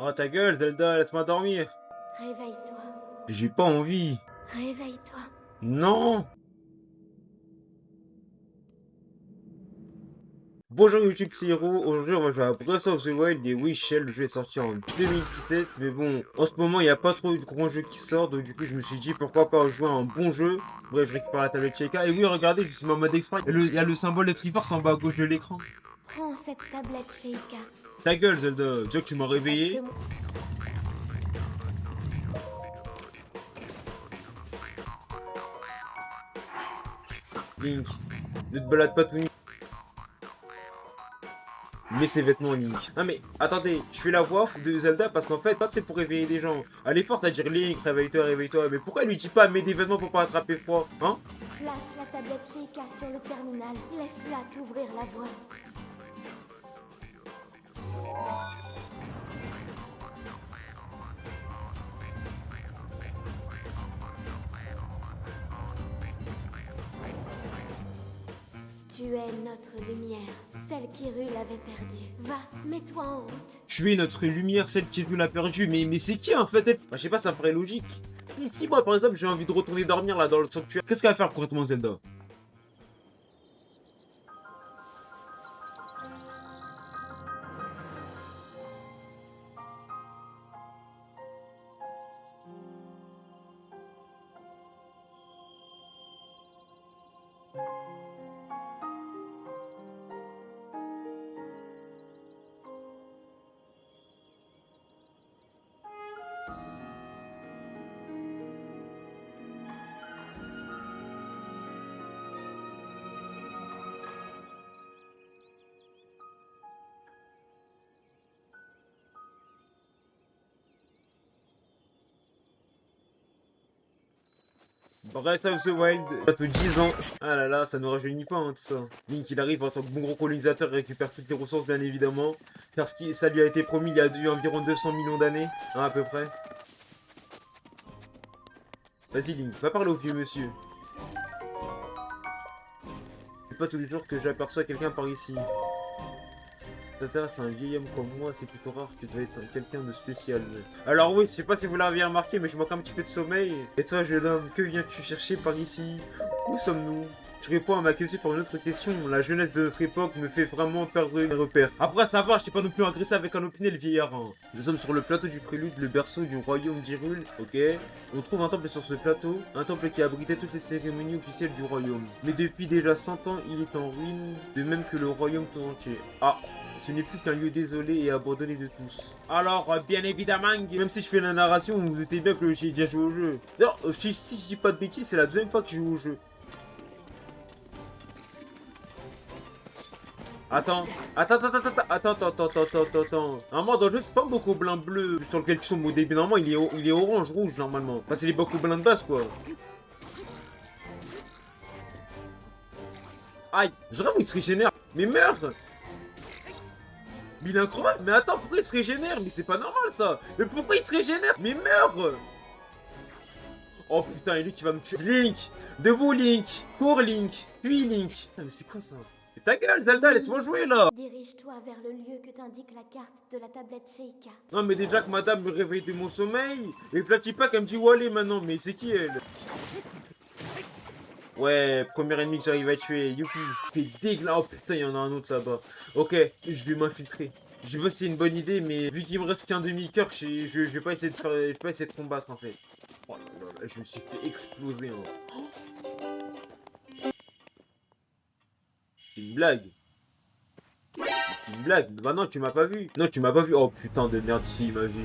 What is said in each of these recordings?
Oh ta gueule, Zelda, laisse-moi dormir. Réveille-toi. J'ai pas envie. Réveille-toi. Non. Bonjour YouTube, c'est Hiro. Aujourd'hui, on va jouer à Breath of the Wild et oui, Shell, le jeu est sorti en 2017. Mais bon, en ce moment, il n'y a pas trop de grands jeux qui sortent. Donc, du coup, je me suis dit pourquoi pas jouer à un bon jeu. Bref, je récupère la tablette Sheikah. Et oui, regardez, je suis en mode exprès. Il y a le symbole de Triforce en bas à gauche de l'écran. Prends cette tablette Sheikah. Ta gueule, Zelda. Déjà que tu m'as réveillé. Link, ne te balade pas tout nu. Mets ses vêtements, Link. Non mais, attendez, je fais la voix de Zelda parce qu'en fait, c'est pour réveiller les gens. Elle est forte à dire Link, réveille-toi, réveille-toi. Mais pourquoi elle lui dit pas mets des vêtements pour pas attraper froid, hein? Place la tablette Sheikah sur le terminal. Laisse-la t'ouvrir la voie. Tu es notre lumière, celle qu'Hyrule avait perdue. Va, mets-toi en route. Tu es notre lumière, celle qui l'a perdue. Mais c'est qui en fait elle? Bah, je sais pas, ça me paraît logique. Si moi par exemple j'ai envie de retourner dormir là dans le sanctuaire, qu'est-ce qu'elle va faire concrètement Zelda? Breath of the Wild, bientôt 10 ans. Ah là là, ça ne rajeunit pas hein, tout ça. Link il arrive en tant que bon gros colonisateur, il récupère toutes les ressources bien évidemment. Parce que ça lui a été promis il y a eu environ 200 millions d'années, hein, à peu près. Vas-y Link, va parler au vieux monsieur. C'est pas tous les jours que j'aperçois quelqu'un par ici. Tata, c'est un vieil homme comme moi, c'est plutôt rare, tu devais être quelqu'un de spécial. Alors oui, je sais pas si vous l'avez remarqué, mais je manque un petit peu de sommeil. Et toi, jeune homme, que viens-tu chercher par ici? Où sommes-nous? Tu réponds à ma question par une autre question. La jeunesse de notre époque me fait vraiment perdre mes repères. Après, ça va, je t'ai pas non plus agressé avec un opiné, le vieillard. Hein. Nous sommes sur le plateau du prélude, le berceau du royaume d'Hyrule, ok? On trouve un temple sur ce plateau, un temple qui abritait toutes les cérémonies officielles du royaume. Mais depuis déjà 100 ans, il est en ruine, de même que le royaume tout entier. Ah, ce n'est plus qu'un lieu désolé et abandonné de tous. Alors, bien évidemment, même si je fais la narration, vous vous doutez bien que j'ai déjà joué au jeu. D'ailleurs, si je dis pas de bêtises, c'est la deuxième fois que je joue au jeu. Attends. Normalement, dans le jeu, c'est pas un Boko blanc bleu sur lequel tu tombes au début. Normalement, il est orange, rouge, normalement. Enfin, c'est les Boko blancs de base, quoi. Aïe, je rêve, il se régénère. Mais meurs! Mais il est incroyable. Mais attends, pourquoi il se régénère? Mais c'est pas normal, ça. Mais pourquoi il se régénère? Mais meurs! Oh putain, et lui qui va me tuer. Link! Debout, Link! Cours, Link! Puis, Link! Ah, mais c'est quoi ça? Ta gueule, Zelda, laisse-moi jouer là! Dirige-toi vers le lieu que t'indique la carte de la tablette Sheikah. Non, mais déjà que madame me réveille de mon sommeil, et flatty pas qu'elle me dit où aller maintenant, mais c'est qui elle? Ouais, premier ennemi que j'arrive à tuer, youpi! Fait dégueulasse, oh putain, il y en a un autre là-bas. Ok, je vais m'infiltrer. Je sais pas si c'est une bonne idée, mais vu qu'il me reste qu'un demi-cœur, je vais pas essayer de faire, je vais pas essayer de combattre en fait. Oh là là, je me suis fait exploser. Hein. C'est une blague. C'est une blague. Bah non, tu m'as pas vu. Non, tu m'as pas vu. Oh putain de merde, si, il m'a vu.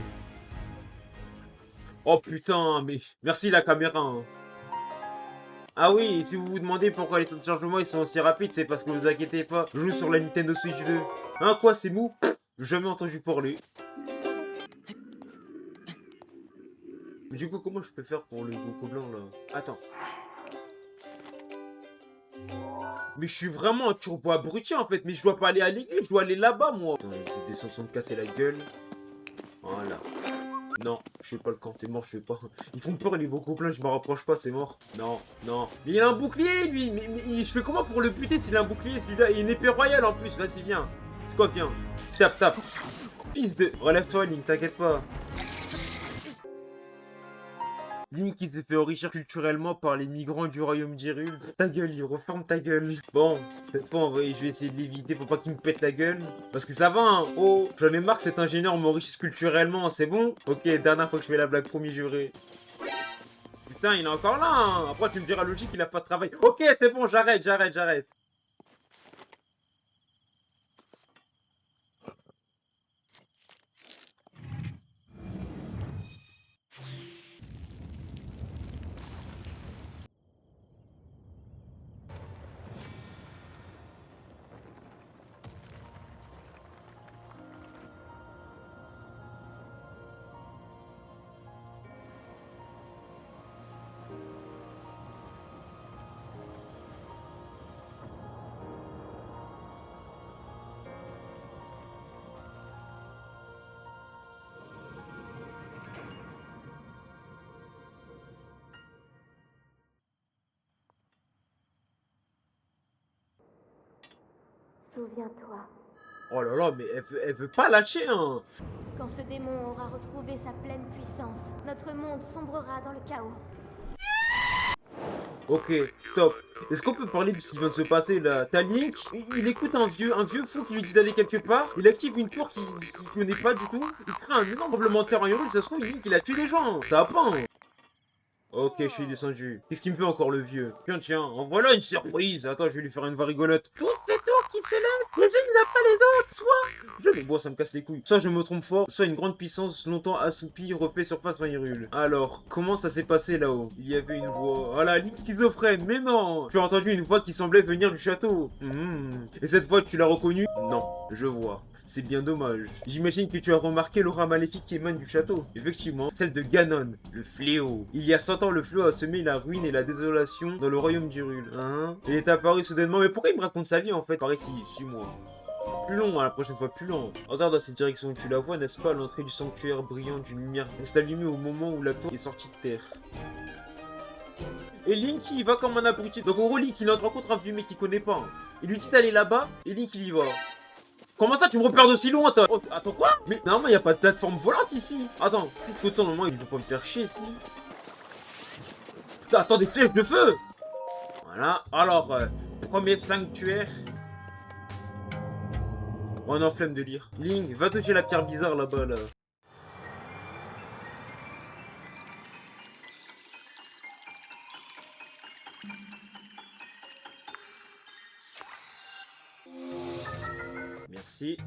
Oh putain, mais merci la caméra. Hein. Ah oui, si vous vous demandez pourquoi les temps de chargement ils sont aussi rapides, c'est parce que vous inquiétez pas, je joue sur la Nintendo Switch 2. Hein, quoi, c'est mou? Jamais entendu parler. Mais du coup, comment je peux faire pour le Goku blanc là? Attends. Mais je suis vraiment un turbo abruti en fait, mais je dois pas aller à l'église, je dois aller là-bas moi. Attends, j'ai des soupçons de casser la gueule. Voilà. Non, je fais pas le camp, c'est mort, je fais pas. Ils font peur les Boko pleins, je me rapproche pas, c'est mort. Non, non. Mais il a un bouclier lui, mais je fais comment pour le buter s'il a un bouclier celui-là? Et une épée royale en plus, vas-y viens. C'est quoi, viens. Tap, tap. Fils de... Relève-toi, Link, t'inquiète pas. Link qui s'est fait enrichir culturellement par les migrants du royaume d'Hyrule. Ta gueule, il referme ta gueule. Bon, cette fois, je vais essayer de l'éviter pour pas qu'il me pète la gueule. Parce que ça va, hein. Oh, j'en ai marre que cet ingénieur m'enrichisse culturellement, c'est bon? Ok, dernière fois que je fais la blague, promis juré. Putain, il est encore là, hein. Après, tu me diras logique, il a pas de travail. Ok, c'est bon, j'arrête. Souviens-toi, Oh là là, mais elle veut pas lâcher, hein. quand ce démon aura retrouvé sa pleine puissance, notre monde sombrera dans le chaos. Ok, stop. Est-ce qu'on peut parler de ce qui vient de se passer là? T'as Link, il écoute un vieux fou qui lui dit d'aller quelque part. Il active une tour qu'il connaît pas du tout. Il crée un énorme tremblement de terre en Hyrule. Ça se trouve, Link il a tué des gens. Ça va pas, hein. Ok, je suis descendu. Qu'est-ce qu'il me fait encore le vieux? Tiens, en voilà une surprise. Attends, je vais lui faire une voix rigolote. Toutes ces tours qui s'élèvent, les unes après les autres. Mais bon, ça me casse les couilles. Soit je me trompe fort, soit une grande puissance longtemps assoupie refait surface en Hyrule. Alors, comment ça s'est passé là-haut? Il y avait une voix. Voilà, Link schizophrène, mais non! Tu as entendu une voix qui semblait venir du château. Et cette voix, tu l'as reconnue? Non, je vois. C'est bien dommage. J'imagine que tu as remarqué l'aura maléfique qui émane du château. Effectivement, celle de Ganon, le fléau. Il y a 100 ans, le fléau a semé la ruine et la désolation dans le royaume d'Hyrule. Hein? Il est apparu soudainement. Mais pourquoi il me raconte sa vie en fait? Par ici, suis-moi. Plus long, hein, la prochaine fois, plus long. Regarde dans cette direction, tu la vois, n'est-ce pas, à l'entrée du sanctuaire brillant d'une lumière qui s'est allumée au moment où la tour est sortie de terre. Et Link, il va comme un abruti. Donc en gros, Link, il rencontre un vieux mec qu'il connaît pas. Hein. Il lui dit d'aller là-bas, et Link, il y va. Comment ça, tu me repères d'aussi loin, toi? Oh, attends, quoi? Mais normalement, il n'y a pas de plateforme volante ici. Attends, c'est que autant, normalement, il veut pas me faire chier ici. Putain, attends, des flèches de feu. Voilà, alors, premier sanctuaire. Oh non, flemme de lire. Link, va toucher la pierre bizarre là-bas, là. Merci.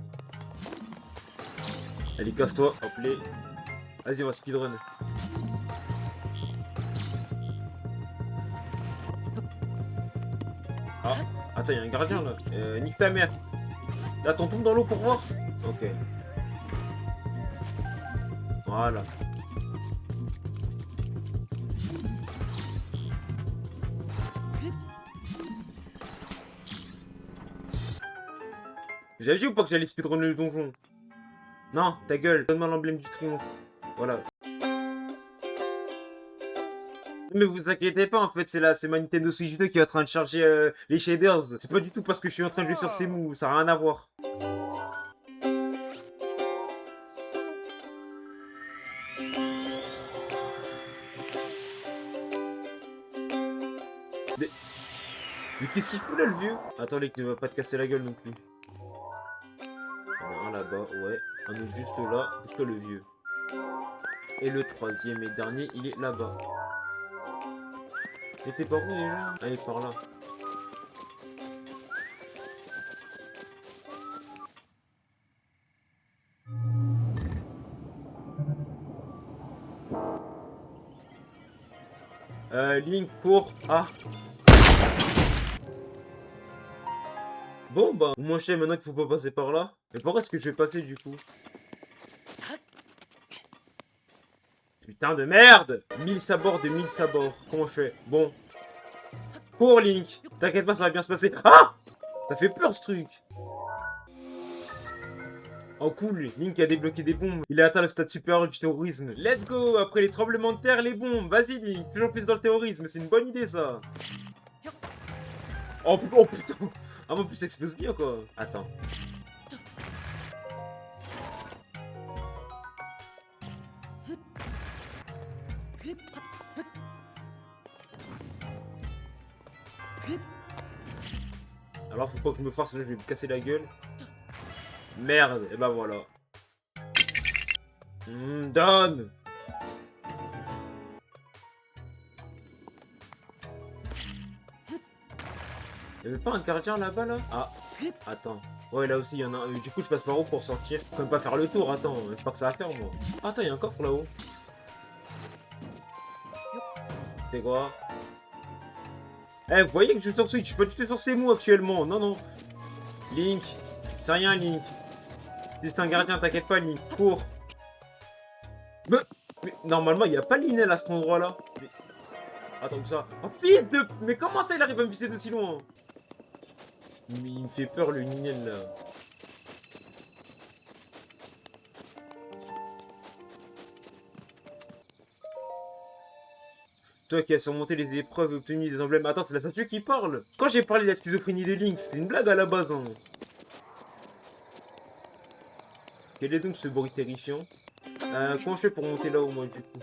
Allez, casse-toi, hop les. Vas-y, on va speedrun. Ah, attends, il y a un gardien là. Nique ta mère. Attends, tombe dans l'eau pour voir. Ok. Voilà. J'avais dit ou pas que j'allais speedrun le donjon? Non, ta gueule, donne-moi l'emblème du triomphe. Voilà. Mais vous inquiétez pas, en fait, c'est ma Nintendo Switch 2 qui est en train de charger les shaders. C'est pas du tout parce que je suis en train de jouer sur ses mous, ça n'a rien à voir. Mais qu'est-ce qu'il fout là, le vieux? Attends, Link ne va pas te casser la gueule non plus. Il y en a un là-bas, ouais. Un autre juste là, juste le vieux. Et le troisième et dernier, il est là-bas. Il était par où déjà? Ah, il est par là. Link, cours. Ah. Bon, bah, au moins je sais maintenant qu'il faut pas passer par là. Mais pourquoi est-ce que je vais passer du coup? Putain de merde! 1000 sabords de 1000 sabords. Comment je fais? Bon. Cours, Link. T'inquiète pas, ça va bien se passer. Ah! Ça fait peur ce truc. Oh cool, Link a débloqué des bombes. Il a atteint le stade supérieur du terrorisme. Let's go! Après les tremblements de terre, les bombes. Vas-y, Link. Toujours plus dans le terrorisme. C'est une bonne idée, ça. Oh putain! Ah, en plus, ça explose bien, quoi. Attends. Alors faut pas que je me force, sinon je vais me casser la gueule. Merde, et bah voilà. Donne. Y'avait pas un gardien là-bas là? Ah, attends. Ouais, là aussi il y en a un. Du coup, je passe par où pour sortir? Faut quand même pas faire le tour, attends. Je sais pas que ça va faire moi. Attends, il y a un coffre là-haut. C'est quoi? Eh, vous voyez que je suis sur Switch, je suis pas du tout sur ces mots actuellement. Non, non. Link, c'est rien, Link. C'est un gardien, t'inquiète pas, Link. Cours. Mais normalement, il n'y a pas Linel à cet endroit-là. Mais... Attends, ça. Oh, fils de... Mais comment ça, il arrive à me viser de si loin? Mais il me fait peur, le Ninel, là. Toi qui as surmonté les épreuves et obtenu des emblèmes. Attends, c'est la statue qui parle. Quand j'ai parlé de la schizophrénie de Link, c'était une blague à la base, hein. Quel est donc ce bruit terrifiant? Comment je fais pour monter là au moins, du coup?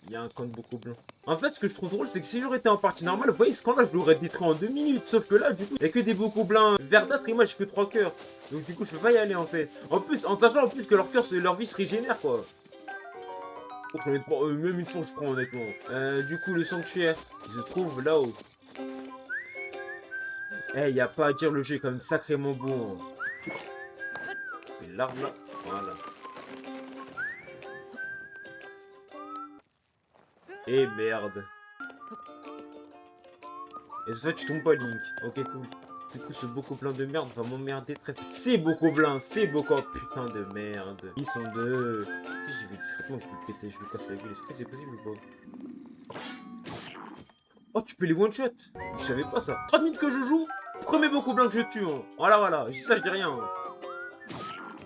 Il y a un camp de beaucoup blanc. En fait, ce que je trouve drôle, c'est que si j'aurais été en partie normale, vous voyez, ce camp-là, je l'aurais détruit en 2 minutes. Sauf que là, du coup, il n'y a que des beaucoup blancs verdâtres et moi, j'ai que 3 cœurs. Donc, du coup, je peux pas y aller, en fait. En plus, en sachant en plus que leur vie se régénère, quoi. Oh, honnêtement, même une fois, je prends, honnêtement. Du coup, le sanctuaire, il se trouve là-haut. Eh, y a pas à dire, le jeu est quand même sacrément beau. Hein. Et l'arbre, là, voilà. Et merde. Et ce fait, tu tombes pas, Link. Ok, cool. Du coup, ce beaucoup plein de merde va m'emmerder très vite. C'est beaucoup plein, c'est beaucoup. Oh, putain de merde. Ils sont deux. Si j'y vais discrètement, je peux le péter, je vais casser la gueule. Est-ce que c'est possible ou pas? Oh, tu peux les one-shot. Je savais pas ça. 30 minutes que je joue, premier beaucoup blanc que je tue. Hein. Voilà, voilà. Je dis ça, je dis rien. Hein.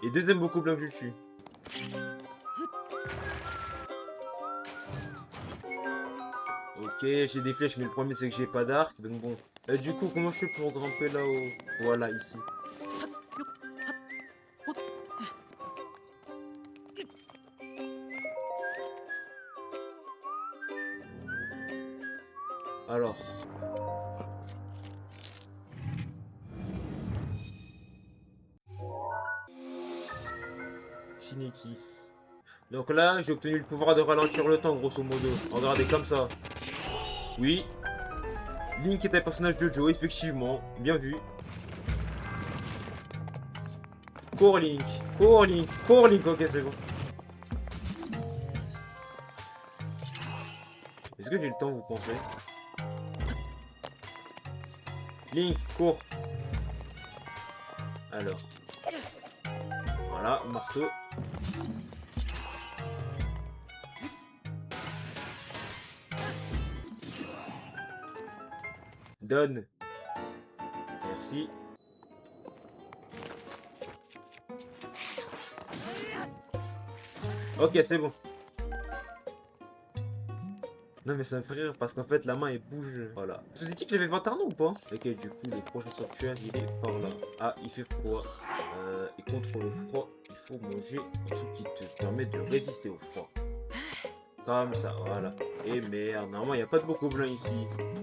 Et deuxième beaucoup blanc que je tue. Ok, j'ai des flèches, mais le problème c'est que j'ai pas d'arc, donc bon. Du coup, comment je fais pour grimper là-haut? Voilà, ici. Alors. Sinekis. Donc là, j'ai obtenu le pouvoir de ralentir le temps, grosso modo. Regardez, comme ça. Oui. Link est un personnage de Joe, effectivement. Bien vu. Cours Link. Cours Link. Cours Link. Ok, c'est bon. Est-ce que j'ai le temps, vous pensez? Link, cours. Alors. Voilà, marteau. Donne. Merci. Ok, c'est bon. Non mais ça me fait rire parce qu'en fait la main elle bouge. Voilà. Je vous ai dit que j'avais 21 ans ou pas? Ok, du coup le prochain sanctuaire il est par là. Ah, il fait froid. Et contre le froid, il faut manger un truc qui te permet de résister au froid. Comme ça, voilà. Et merde, normalement il n'y a pas de beaucoup blanc ici.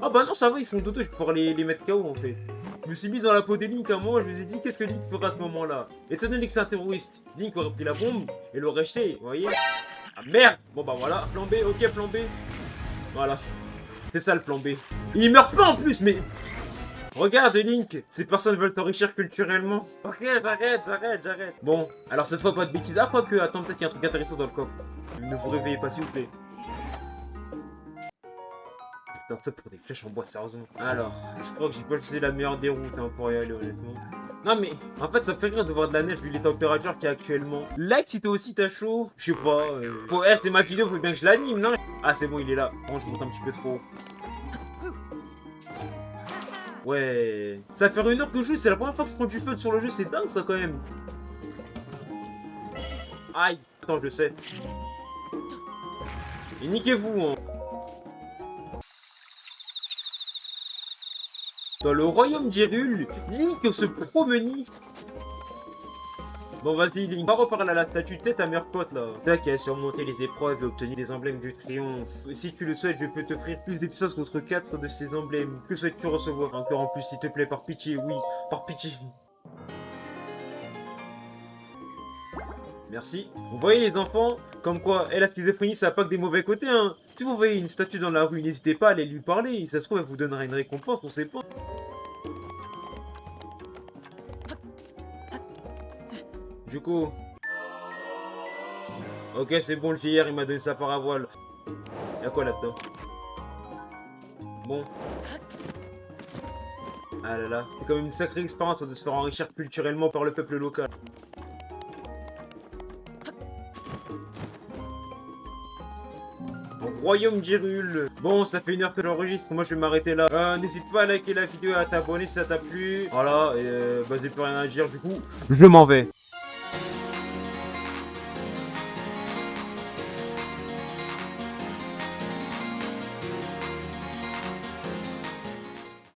Ah bah non, ça va, ils font dodo, je peux pouvoir les mettre KO en fait. Je me suis mis dans la peau des Link à un moment, je me suis dit qu'est-ce que Link fera à ce moment-là. Étant donné que c'est un terroriste, Link aurait pris la bombe et l'aurait jeté, vous voyez. Ah merde. Bon bah voilà, plan B, ok plan B. Voilà. C'est ça le plan B. Il meurt pas en plus, mais... Regarde Link, ces personnes veulent t'enrichir culturellement. Ok, j'arrête. Bon, alors cette fois pas de bêtises. Ah, quoique, attends, peut-être qu'il y a un truc intéressant dans le coffre. Ne vous réveillez pas s'il vous plaît. Putain, ça pour des flèches en bois, sérieusement. Alors, je crois que j'ai pas choisi la meilleure des routes hein, pour y aller, honnêtement. Non mais, en fait, ça fait rire de voir de la neige vu les températures qu'il y a actuellement. Like si toi aussi t'as chaud. Je sais pas. c'est ma vidéo, faut bien que je l'anime, non? Ah, c'est bon, il est là. Bon, je monte un petit peu trop. Ouais. Ça va faire 1 heure que je joue, c'est la première fois que je prends du feu sur le jeu, c'est dingue ça quand même. Aïe. Attends, je le sais. Et niquez-vous, hein. Dans le royaume d'Hyrule, Link se promenait. Bon, vas-y, Link. Va reparler à la statue, tu sais, ta meilleure pote, là. Toi qui a surmonté les épreuves et obtenu les emblèmes du triomphe. Si tu le souhaites, je peux t'offrir plus de puissance contre 4 de ces emblèmes. Que souhaites-tu recevoir? Encore en plus, s'il te plaît, par pitié, oui. Par pitié. Merci. Vous voyez les enfants, comme quoi, la schizophrénie, ça n'a pas que des mauvais côtés, hein. Si vous voyez une statue dans la rue, n'hésitez pas à aller lui parler. Ça se trouve, elle vous donnera une récompense, on sait pas. Du coup... Ok, c'est bon, le vieillard, il m'a donné sa part à voile. Y'a quoi là-dedans? Bon. Ah là là, c'est quand même une sacrée expérience de se faire enrichir culturellement par le peuple local. Royaume d'Hyrule. Bon, ça fait 1 heure que j'enregistre, moi je vais m'arrêter là. N'hésite pas à liker la vidéo et à t'abonner si ça t'a plu. Voilà, et j'ai plus rien à dire, du coup, je m'en vais.